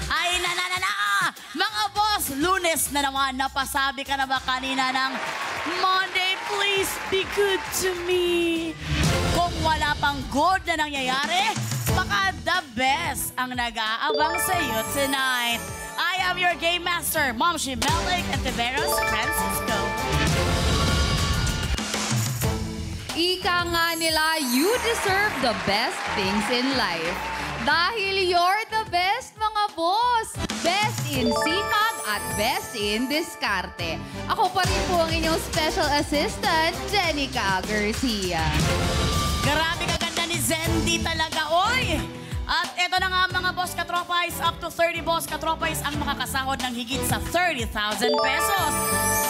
Ay, na. Mga boss, Lunes na naman. Napasabi ka na ba kanina ng Monday, please be good to me? Kung wala pang good na nangyayari, baka the best ang nag-aabang sa iyo tonight. I am your game master, Momshi Melik and Tiberos Francisco. Ika nga nila, you deserve the best things in life. Dahil you're the best, mga boss. Best in sipag at best in diskarte. Ako pa rin po ang inyong special assistant, Jenica Garcia. Grabe kaganda ni Zendy talaga, oy! At eto na nga mga boss katropais, up to 30 boss katropais ang makakasahod ng higit sa 30,000 pesos.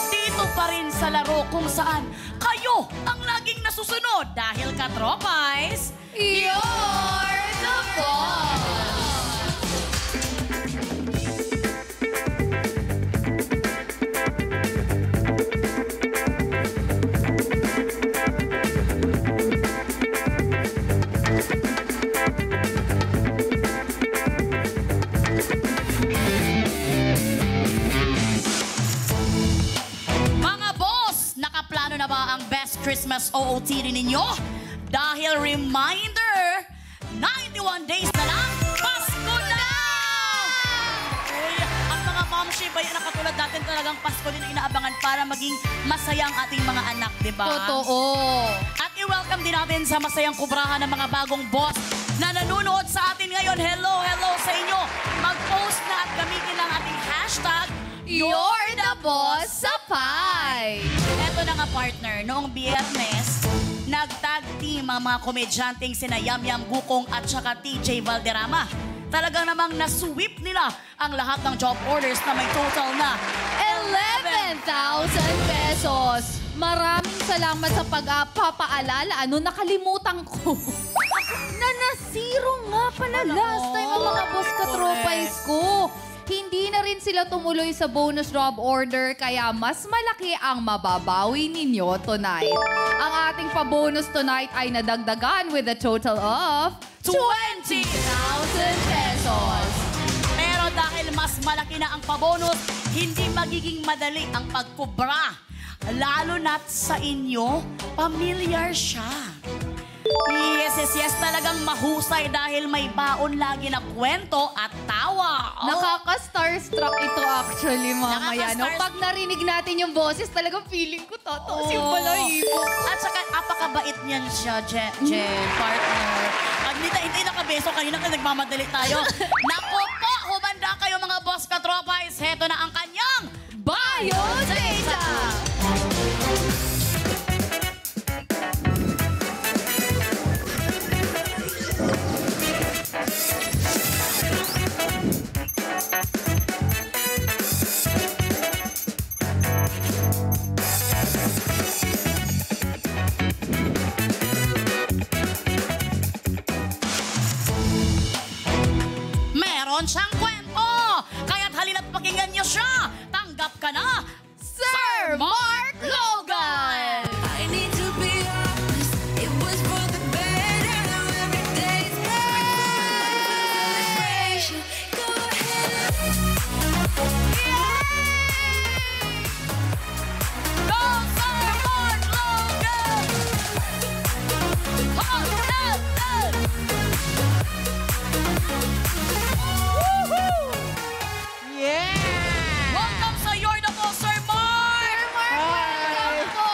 Dito pa rin sa laro kung saan kayo ang laging nasusunod dahil katropais, You're the boss! na ba ang best Christmas OOTD ninyo? Dahil reminder, 91 days na lang, Pasko na! Ang mga momshi ba yan na katulad natin talagang Pasko din ang inaabangan para maging masayang ating mga anak, di ba? Totoo. At i-welcome din natin sa masayang kubrahan ng mga bagong boss na nanonood sa atin ngayon. Hello, hello sa inyo. Mag-post na at gamitin lang ating hashtag You're the boss sa pie! Eto na nga partner, noong Biyernes, nag-tag team ang mga komedyanteng sina Yam Yam Gukong at saka TJ Valderrama. Talagang namang nasweep nila ang lahat ng job orders na may total na 11,000 pesos. Maraming salamat sa pagpapaalala. Nakalimutan ko. na nasiro nga pala last time ang mga boss katropais ko. Hindi na rin sila tumuloy sa bonus job order kaya mas malaki ang mababawi ninyo tonight. Ang ating pa-bonus tonight ay nadagdagan with a total of 20,000 pesos. Pero dahil mas malaki na ang pabonus, hindi magiging madali ang pagkubra. Lalo na't sa inyo, familiar siya. Yes, talagang mahusay dahil may baon lagi na kwento at tawa. Nakaka-starstruck ito actually, mamaya. No? Nakaka-starstruck. Pag narinig natin yung boses, talagang feeling ko tataas yung balahibo. At saka, apakabait niyan siya, partner. Pag hindi nakabeso, kanina ka nagmamadali tayo. Naku po, humanda kayo mga boss katropais. Heto na ang kanyang Biodata! Meron siyang kwento. Kaya't halina't pakinggan niyo siya. Tanggap ka na, Sir Mark Logan! I need to be honest, it was for the better. Every day's celebration. Go ahead. Go, Sir Mark Logan! Come on, Woohoo! Yeah! Welcome sa You're the Boss, Sir Mark! Welcome po!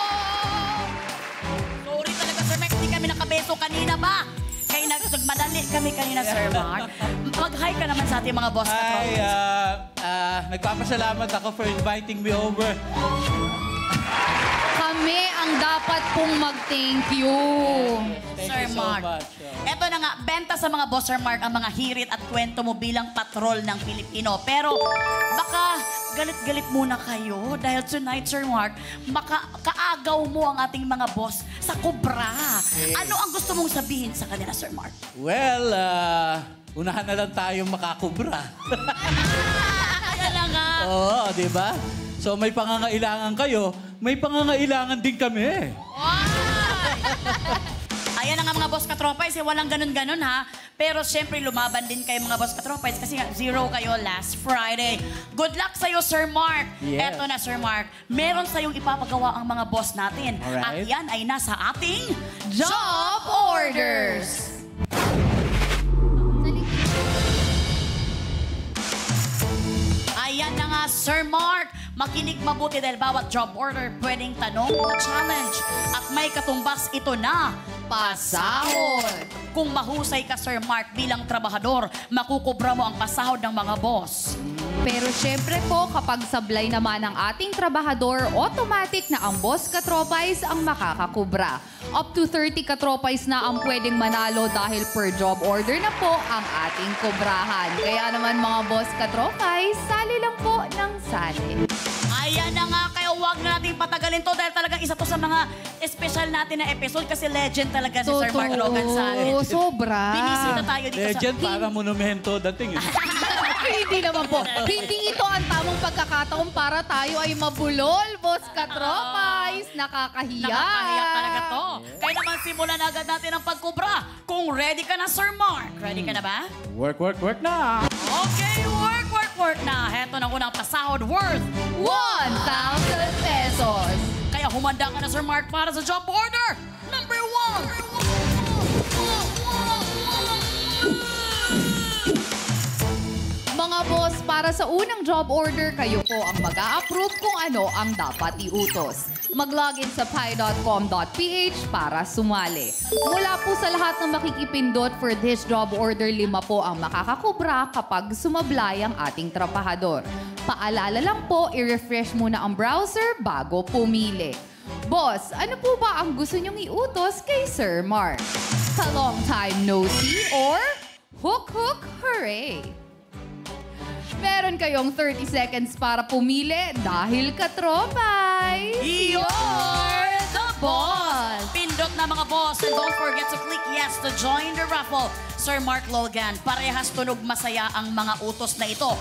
Sorry talaga, Sir Mark, hindi kami nakabeso kanina ba? Kaya nagmadali kami kanina, Sir Mark. Mag-hi ka naman sa ating mga boss Hi, katropos. nagpapasalamat ako for inviting me over. Kami ang dapat pong mag-thank you. Thank Sir you so Mark. much. Eto na nga, benta sa mga boss, Sir Mark, ang mga hirit at kwento mo bilang patrol ng Pilipino. Pero baka galit-galit muna kayo dahil tonight, Sir Mark, kaagaw mo ang ating mga boss sa kubra. Ano ang gusto mong sabihin sa kanila, Sir Mark? Well, unahan na lang tayong makakubra. Kaya lang nga. Oo, di ba? So may pangangailangan kayo, may pangangailangan din kami. Ayan na nga mga boss katropay, walang ganun-ganun ha. Pero syempre, lumaban din kayo mga boss katropais kasi nga 0 kayo last Friday. Good luck sa'yo, Sir Mark. Yes. Eto na, Sir Mark. Meron sa'yong ipapagawa ang mga boss natin. At Alright. yan ay nasa ating Job orders! Ayan na nga, Sir Mark. Makinig mabuti dahil bawat job order pwedeng tanong o challenge. At may katumbas ito na pasahod. Kung mahusay ka, Sir Mark, bilang trabahador, makukubra mo ang pasahod ng mga boss. Pero syempre po, kapag sablay naman ang ating trabahador, automatic na ang boss katropais ang makakakubra. Up to 30 katropais na ang pwedeng manalo dahil per job order na po ang ating kubrahan. Kaya naman mga boss katropais, sali lang po ng sali. Ayan na nga, kaya huwag na natin patagalin to dahil talagang isa to sa mga special natin na episode kasi legend talaga si Sir Mark Logan sa atin. Sobra. Binisita tayo dito Legend, sa... para monumento dating. Hindi naman po. Hindi ito ang tamang pagkakataon para tayo ay mabulol, boss katropais. Nakakahiya. Nakakahiya talaga to. Kaya naman simulan na agad natin ang pagkubra. Kung ready ka na, Sir Mark. Ready ka na ba? Work na! Okay, work na. Heto na unang pasahod worth 1,000 pesos. Kaya humanda ka na, Sir Mark, para sa job order number 1. Mga boss, para sa unang job order, kayo po ang mag-a-approve kung ano ang dapat iutos. Mag-login sa pi.com.ph para sumali. Mula po sa lahat ng makikipindot for this job order, 5 po ang makakakubra kapag sumablay ang ating trabahador. Paalala lang po, i-refresh muna ang browser bago pumili. Boss, ano po ba ang gusto niyong iutos kay Sir Mark? Sa long time no see or hook hooray? Meron kayong 30 seconds para pumili dahil katropay. You're the boss! Pindot na mga boss. And don't forget to click yes to join the raffle. Sir Mark Logan, parehas tunog masaya ang mga utos na ito.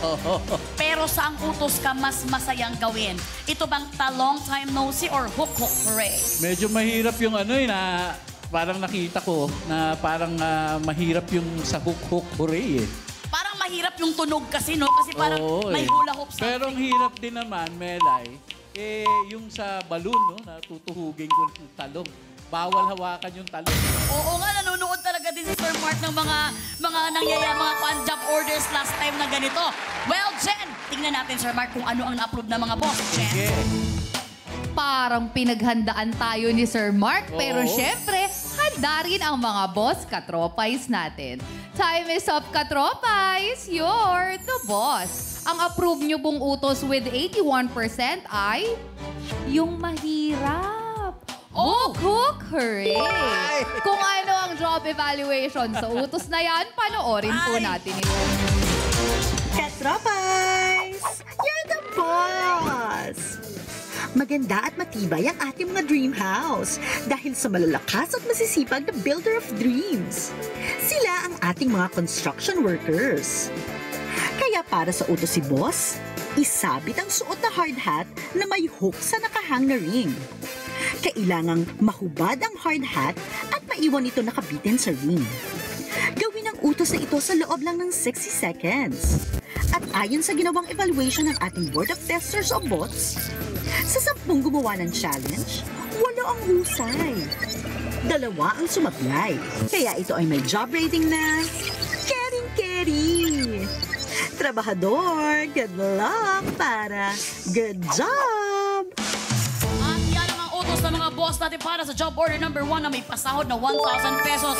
Pero saang utos ka mas masayang gawin? Ito bang long time no see or hook hooray? Medyo mahirap yung na parang nakita ko na parang mahirap yung sa hook hooray eh. Parang mahirap yung tunog kasi, no? Kasi parang Oo, may eh. hula hoop sa... Pero ang hirap din naman, Melay, yung sa balloon, no, natutuhugin ko ng talong. Bawal hawakan yung talong. Oo nga, nanonood talaga din si Sir Mark ng mga mga job orders last time na ganito. Well, Jen, tingnan natin, Sir Mark, kung ano ang na-approve ng mga boss. Jen. Okay. Parang pinaghandaan tayo ni Sir Mark, pero Oo. syempre, handa rin ang mga boss katropais natin. Time is up, katropais! You're the boss! Ang approve nyo pong utos with 81% ay yung mahirap. Oh! Hook, hooray! Kung ano ang job evaluation sa utos na yan, panoorin po Ay! natin ito. Katropais! You're the boss! Maganda at matibay ang ating mga dream house dahil sa malalakas at masisipag na builder of dreams. Sila ang ating mga construction workers. Kaya para sa utos si boss, isabit ang suot na hard hat na may hook sa nakahang na ring. Kailangang mahubad ang hard hat at maiwan ito nakabitin sa ring. Gawin ang utos na ito sa loob lang ng 60 seconds. At ayon sa ginawang evaluation ng ating Board of Testers o BOTS, sa 10 gumawa ng challenge, 8 ang husay. 2 ang sumablay. Kaya ito ay may job rating na caring-carry. Trabahador, good luck para good job! At yan ang mga utos ng mga boss natin para sa job order number 1 na may pasahod na 1,000 pesos.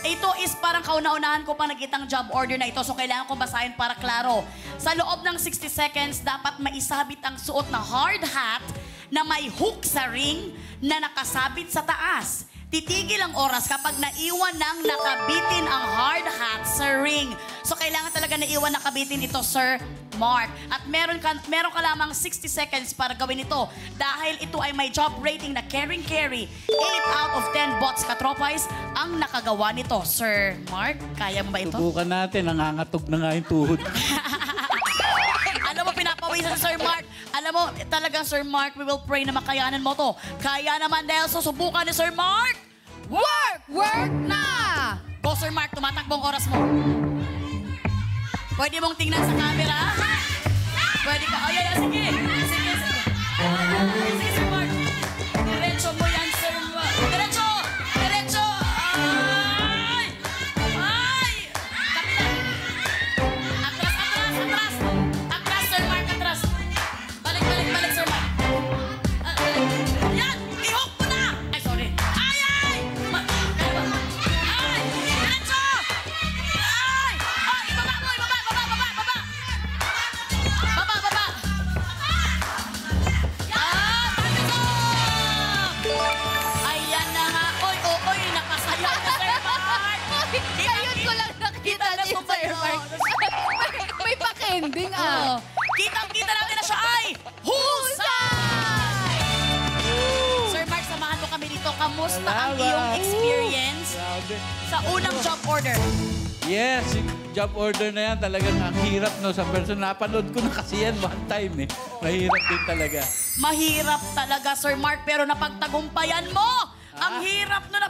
Ito is parang kauna-unahan ko pa nakitang job order na ito, so kailangan ko basahin para klaro. Sa loob ng 60 seconds, dapat maisabit ang suot na hard hat na may hook sa ring na nakasabit sa taas. Titigil ang oras kapag naiwan ng nakabitin ang hard hat sa ring. So kailangan talaga naiwan nakabitin ito, Sir Mark. At meron ka lamang 60 seconds para gawin ito. Dahil ito ay may job rating na caring-carry. 8 out of 10 bots katropais ang nakagawa nito. Sir Mark, kaya mo ba ito? Subukan natin, nangangatog na nga yung tuhod. Alam mo, pinapawisan si Sir Mark. Alam mo, talagang Sir Mark, we will pray na makayanan mo to. Kaya naman dahil susubukan ni Sir Mark, work! Work na! Boss Sir Mark, tumatakbong oras mo. Pwede mong tingnan sa camera? Pwede ka. Oh, yeah, sige. Sige, sige. Sige, Sir Mark. Diretso mo yan, Sir Mark. Diretso! Diretso! Ay! Ay! Kapila! Atras, atras, atras! Atras, Sir Mark, atras! Balik, balik, balik, Sir Mark. Yan! I-hook mo na! Ay, sorry. Ay, ay! Kaya ba? Ay! Diretso! Ay! Oh, ibaba mo, ibaba, baba, baba, baba! Baba, baba! Tabi ko! Ayan na nga. Oy, oy, nakasaya na, Sir Mark! Ngayon ko lang nakita na ni tumayo. Sir Mark. May pa-kending Oo. Kitang-kita natin na siya ay husay! Sir Mark, samahan mo kami dito. Kamusta ang Salamat. iyong experience Grabe. sa unang job order? Yes, yung job order na yan talagang ang hirap no sa person. Napanood ko na kasi yan one time eh. Mahirap din talaga. Mahirap talaga, Sir Mark, pero napagtagumpayan mo! Ang hirap na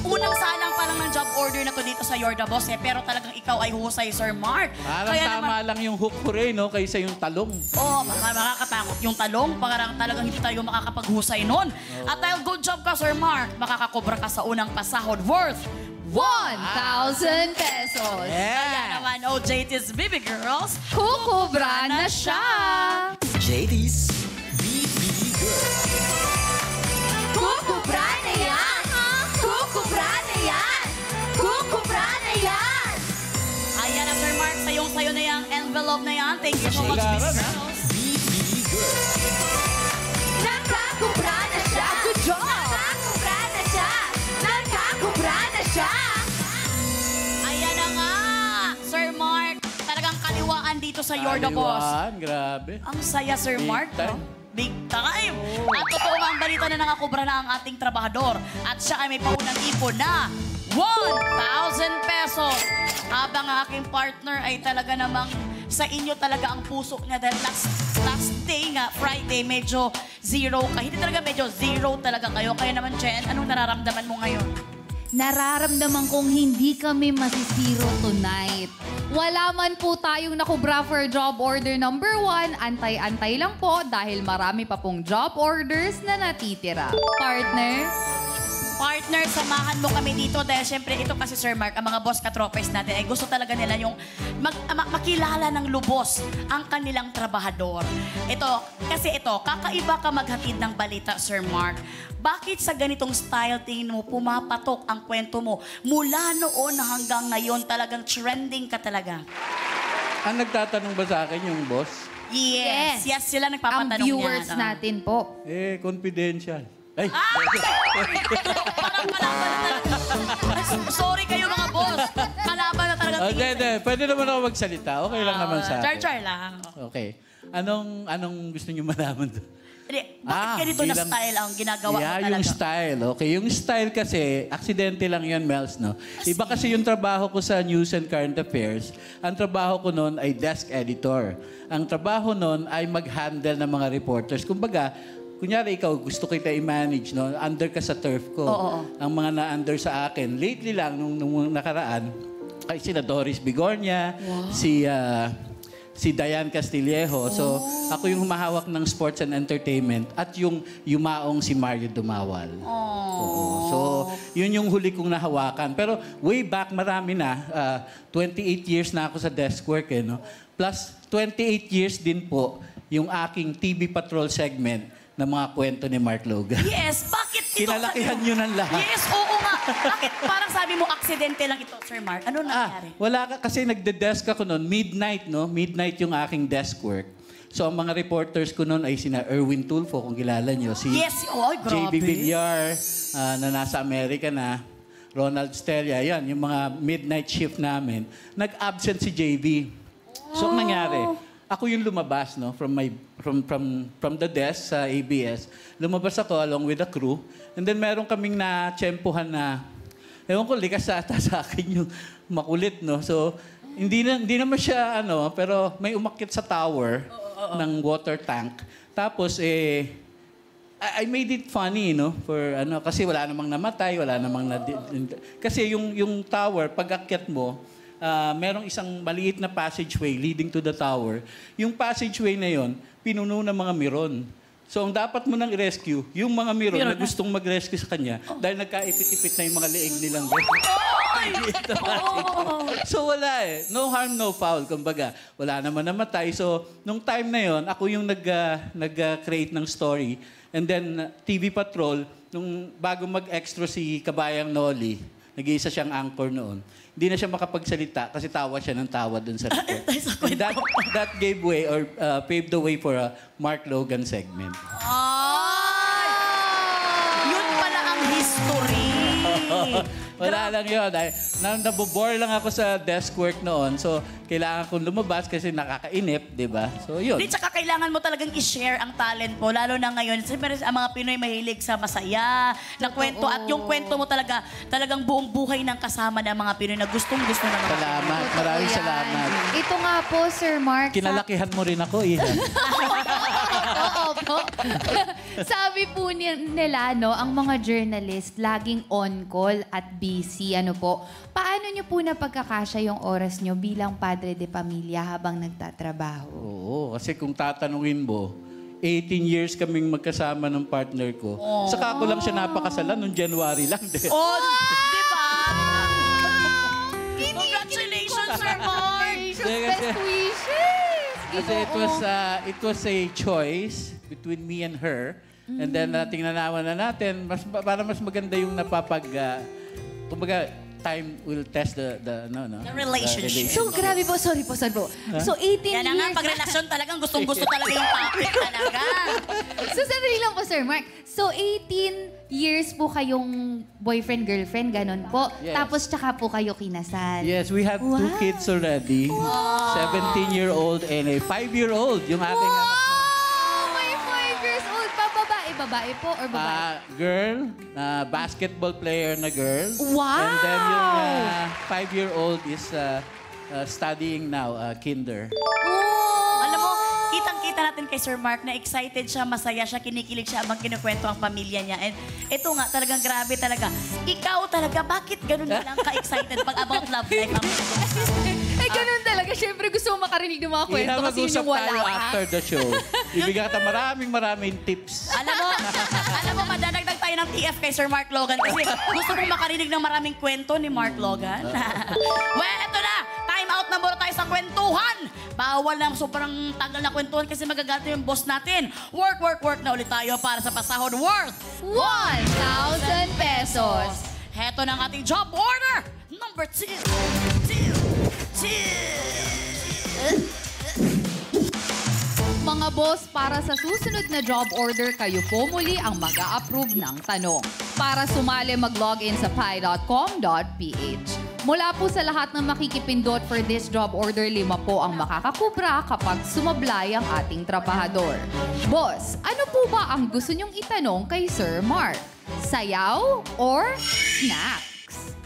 unang salang pa lang ng job order na to dito sa You're the Boss eh, pero talagang ikaw ay husay, Sir Mark. Parang tama lang yung hook hooray, no? Kaysa yung talong. Makakatakot yung talong, parang talagang hindi tayo makakapaghusay nun. At dahil good job ka, Sir Mark, makakakobra ka sa unang pasahod worth 1,000 pesos. Kaya naman, JT's Baby Girls, Kukubra na siya. JD's BB Girl. Kukubra na yan. Kukubra na yan. Kukubra na yan. ayan na, Sir Mark, sayong-sayo na yung envelope na yan. Thank you so much, Sigaran, Baby ha? Girls. BB Girl. Nakakubra na siya. Good job. Nakakubra na siya. Nakakubra na siya. Ayan na nga, Sir Mark, talagang kaliwaan dito sa You're the Boss. Kaliwaan, grabe. Ang saya, Sir Big Mark. time. No? Big time. At totoo nga ang balita na nakakubra na ang ating trabahador. At siya ay may paunang ipon na 1,000 pesos. Habang ang aking partner ay talaga namang sa inyo talaga ang puso niya dahil last day nga, Friday, medyo zero ka. Hindi talaga medyo zero talaga kayo. Kaya naman, Jen, anong nararamdaman mo ngayon? Nararamdaman kong hindi kami masisiro tonight. Wala man po tayong nakubra for job order number 1, antay-antay lang po dahil marami pa pong job orders na natitira. Partner? Partner, samahan mo kami dito dahil syempre ito kasi, Sir Mark, ang mga boss katropers natin ay gusto talaga nila yung makilala ng lubos ang kanilang trabahador. Kasi kakaiba ka maghatid ng balita, Sir Mark. Bakit sa ganitong style tingin mo pumapatok ang kwento mo? Mula noon hanggang ngayon talagang trending ka talaga. Ang nagtatanong ba sa akin yung boss? Yes, sila Ang nagpapatanong viewers yan. natin po. Confidential. Ay, Parang kalaban na talaga. Sorry kayo mga boss. Kalaban na talaga. hindi. Pwede naman ako magsalita. Okay lang naman sa akin. Char lang. Okay. Anong gusto niyo malaman doon? Hindi, bakit ganito na bilang- style ang ginagawa mo Yeah, talaga? yung style. Okay, yung style kasi, aksidente lang yun, Mels, no? Iba kasi yung trabaho ko sa News and Current Affairs. Ang trabaho ko noon ay desk editor. Ang trabaho noon ay mag-handle ng mga reporters. Kumbaga, kunyari ikaw, gusto kita i-manage, no? Under ka sa turf ko. Oo. Ang mga na-under sa akin. Lately lang, nung nakaraan, ay sila Doris Bigornia, si Diane Castillejo. So, ako yung humahawak ng sports and entertainment at yung yumaong si Mario Dumawal. Oo. So, yun yung huli kong nahawakan. Pero way back, marami na. 28 years na ako sa desk work, eh, no? Plus, 28 years din po yung aking TV Patrol segment ng mga kwento ni Mark Logan. Yes, bakit ito? Kinalakihan nyo ng lahat. Yes, oo nga. Bakit parang sabi mo, aksidente lang ito, Sir Mark? Ano nangyari? Wala ka kasi nagde-desk ako noon, midnight, no? Midnight yung aking desk work. So, ang mga reporters ko noon ay sina Erwin Tulfo, kung kilala nyo. Si Yes, oh, grabe. JB Villar, na nasa Amerika na. Ronald Stelia, yan, yung mga midnight shift namin. Nag-absent si JB. So, ang nangyari, ako yung lumabas, no, from the desk sa ABS. Lumabas ako along with the crew. And then meron kaming na-tsempuhan na, ewan ko, likas ata sa akin yung makulit, no. So, hindi naman siya, pero may umakyat sa tower ng water tank. Tapos, I made it funny, no? For ano, kasi wala namang namatay, wala namang kasi yung tower, pag akyat mo, merong isang maliit na passageway leading to the tower. Yung passageway na yon, pinuno ng mga miron. So, ang dapat mo nang i-rescue, yung mga miron na gustong mag-rescue sa kanya dahil nagkaipit-ipit na yung mga leeg nilang So, wala eh. No harm, no foul. Kumbaga, wala naman namatay. So, nung time na yon, ako yung nag-create ng story. And then, TV Patrol, nung bago mag-extra si Kabayang Noli, nag-iisa siyang anchor noon. Hindi na siya makapagsalita kasi tawa siya ng tawa dun sa report. And that gave way or paved the way for a Mark Logan segment. Ay! Yun pala ang history. Wala lang yun. Nabobore lang ako sa desk work noon. So, kailangan kong lumabas kasi nakakainip, di ba? So, yun. Di, tsaka kailangan mo talagang i-share ang talent mo. Lalo na ngayon. Siyempre, ang mga Pinoy mahilig sa masaya, na kwento. At yung kwento mo talagang buong buhay ng kasama ng mga Pinoy na gustong-gusto ng mga Salamat. Maraming Yan. salamat. Ito nga po, Sir Mark. Kinalakihan mo rin ako, Ihan. Oo po. Sabi po nila, no, ang mga journalist laging on call at busy. Ano po? Paano nyo po napagkakasya yung oras nyo bilang padre de pamilya habang nagtatrabaho? Oo, kasi kung tatanungin mo, 18 years kaming magkasama ng partner ko. Saka ko lang siya napakasalan noong January lang. Oh, di ba? Congratulations, Sir Mark! Best wishes! Kasi it was a choice between me and her. And then tingnan na natin, para mas maganda yung kumbaga, time will test the relationship. So, grabe po. Sorry po. So, 18 Yan na nga, years... pag relasyon talagang gustong-gusto talaga yung topic talaga. So, sandali lang po, Sir Mark. So, 18 years po kayong boyfriend-girlfriend, ganun po. Yes. Tapos, tsaka po kayo kinasal. Yes, we have 2 Wow. kids already. 17-year-old and a 5-year-old. Yung aking anak na May 5 years old pa. Babae po or babae? girl, basketball player na girl. Wow! And then yung 5-year-old is studying now, kinder. Alam mo, kitang-kita natin kay Sir Mark na excited siya, masaya siya, kinikilig siya habang kinukwento ang pamilya niya. And ito nga, talagang grabe talaga. Ikaw talaga, bakit ganun ka lang ka-excited pag about love life? Ganun talaga. Siyempre, gusto mo makarinig ng mga kwento kasi yun Mag-usap yung wala tayo ka. after the show. Ibigay kita maraming tips. Alam mo, madadagdag tayo ng TF kay Sir Mark Logan kasi gusto mong makarinig ng maraming kwento ni Mark Logan. Well, eto na. Time out na muna tayo sa kwentuhan. Bawal na sobrang tagal na kwentuhan kasi magagato yung boss natin. Work na ulit tayo para sa pasahod worth 1,000 pesos. Heto na ang ating job order. Number 2. Mga boss, para sa susunod na job order, kayo po muli ang mag-a-approve ng tanong. Para sumali, mag-login sa pi.com.ph. Mula po sa lahat ng makikipindot for this job order, 5 po ang makakakubra kapag sumablay ang ating trabahador. Boss, ano po ba ang gusto nyong itanong kay Sir Mark? Sayaw or snacks?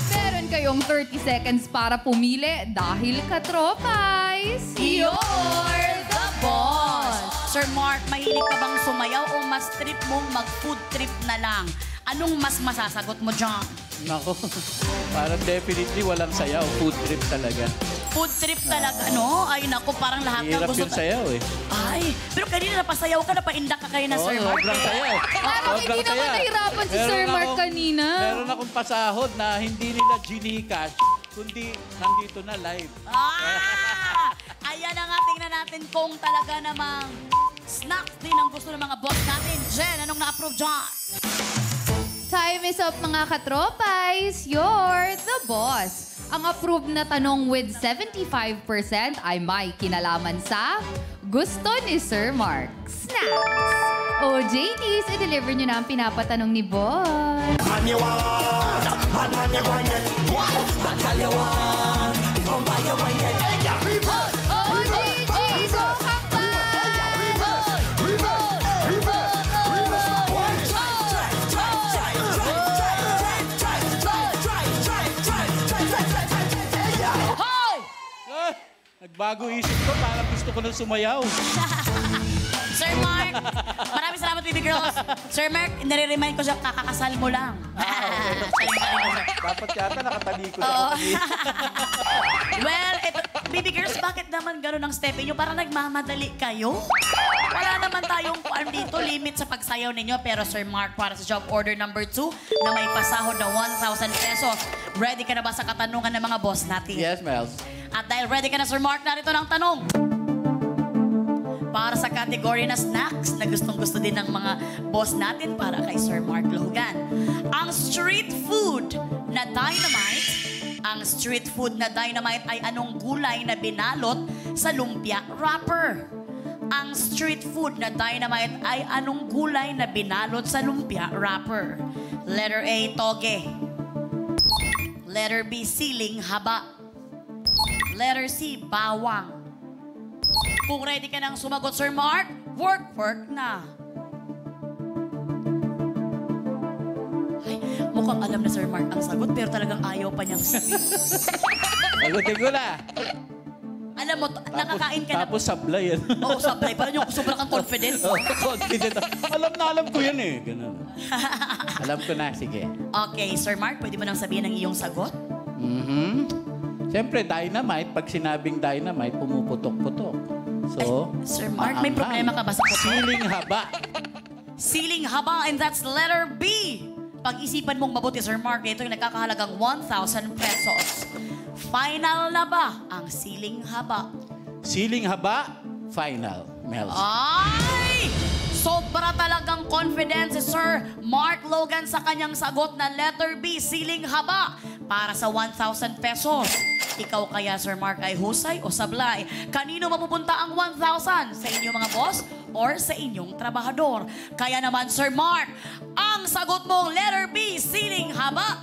Meron kayong 30 seconds para pumili dahil katropais, you're the boss! Sir Mark, mahilig ka bang sumayaw o mas trip mong mag-food trip na lang? Anong mas masasagot mo dyan? Nako, parang definitely walang sayaw. Food trip talaga. Food trip talaga, no? Ay, naku, parang lahat ng Hirap gusto... yung sayaw eh. Ay, pero kanina napasayaw ka, napaindak ka kayo na Sir Mark. Sobrang sayaw. Parang hindi Sobrang naman saya. nahirapan si Meron Sir Mark akong- kanina. Meron akong pasahod na hindi nila Gcash, kundi nandito na live. Ayan na nga, tingnan natin kung talaga namang snacks din ang gusto ng mga boss natin. Jen, anong na-approve dyan? Time is up, mga katropais. You're the boss. Ang approved na tanong with 75% ay may kinalaman sa gusto ni Sir Mark. Snacks. O JTs, i-deliver nyo na ang pinapatanong ni boss. Oh, JTs, mukhang ba? Hoy! Nagbago isip ko, parang gusto ko na sumayaw. Sir Mark, maraming salamat sagot, baby girls. Sir Mark, nare-remind ko siya, kakakasal mo lang. Dapat yata nakatalikod Oo. ako. Well, baby girls, bakit naman gano'n ang step niyo? Parang nagmamadali kayo? Wala naman tayong dito, limit sa pagsayaw ninyo. Pero Sir Mark, para sa job order number 2, na may pasahod na 1,000 pesos. Ready ka na ba sa katanungan ng mga boss natin? Yes, Mel. At dahil ready ka na, Sir Mark, narito ng tanong. Para sa category na snacks na gustong-gusto din ng mga boss natin para kay Sir Mark Logan. Ang street food na dynamite ay anong gulay na binalot sa lumpia wrapper? Ang street food na dynamite ay anong gulay na binalot sa lumpia wrapper? Letter A, toge. Letter B, siling haba. Letter C, bawang. Kung ready ka nang sumagot, Sir Mark, work na. Ay, mukhang alam na Sir Mark ang sagot, pero talagang ayaw pa niyang sabihin. Sagutin ko na. Alam mo, nakakain ka na. Tapos sablay yan. Oo, sablay. Parang yung sobrang kang confident. Confident. Alam ko yan eh. Ganun. Alam ko na, sige. Okay, Sir Mark, pwede mo nang sabihin ang iyong sagot? Siyempre, dynamite, pag sinabing dynamite, pumuputok-putok. So, Sir Mark, may problema ka ba sa putok? Siling haba. Siling haba, and that's letter B. Pag-isipan mong mabuti, Sir Mark, ito yung nagkakahalagang 1,000 pesos. Final na ba ang siling haba? Siling haba, final. Mel. Ay! Sobra talagang confident si Sir Mark Logan sa kanyang sagot na letter B, siling haba, para sa 1,000 pesos. Ikaw kaya, Sir Mark, ay husay o sablay? Kanino mapupunta ang 1,000? Sa inyong mga boss or sa inyong trabahador? Kaya naman, Sir Mark, ang sagot mong letter B, siling haba,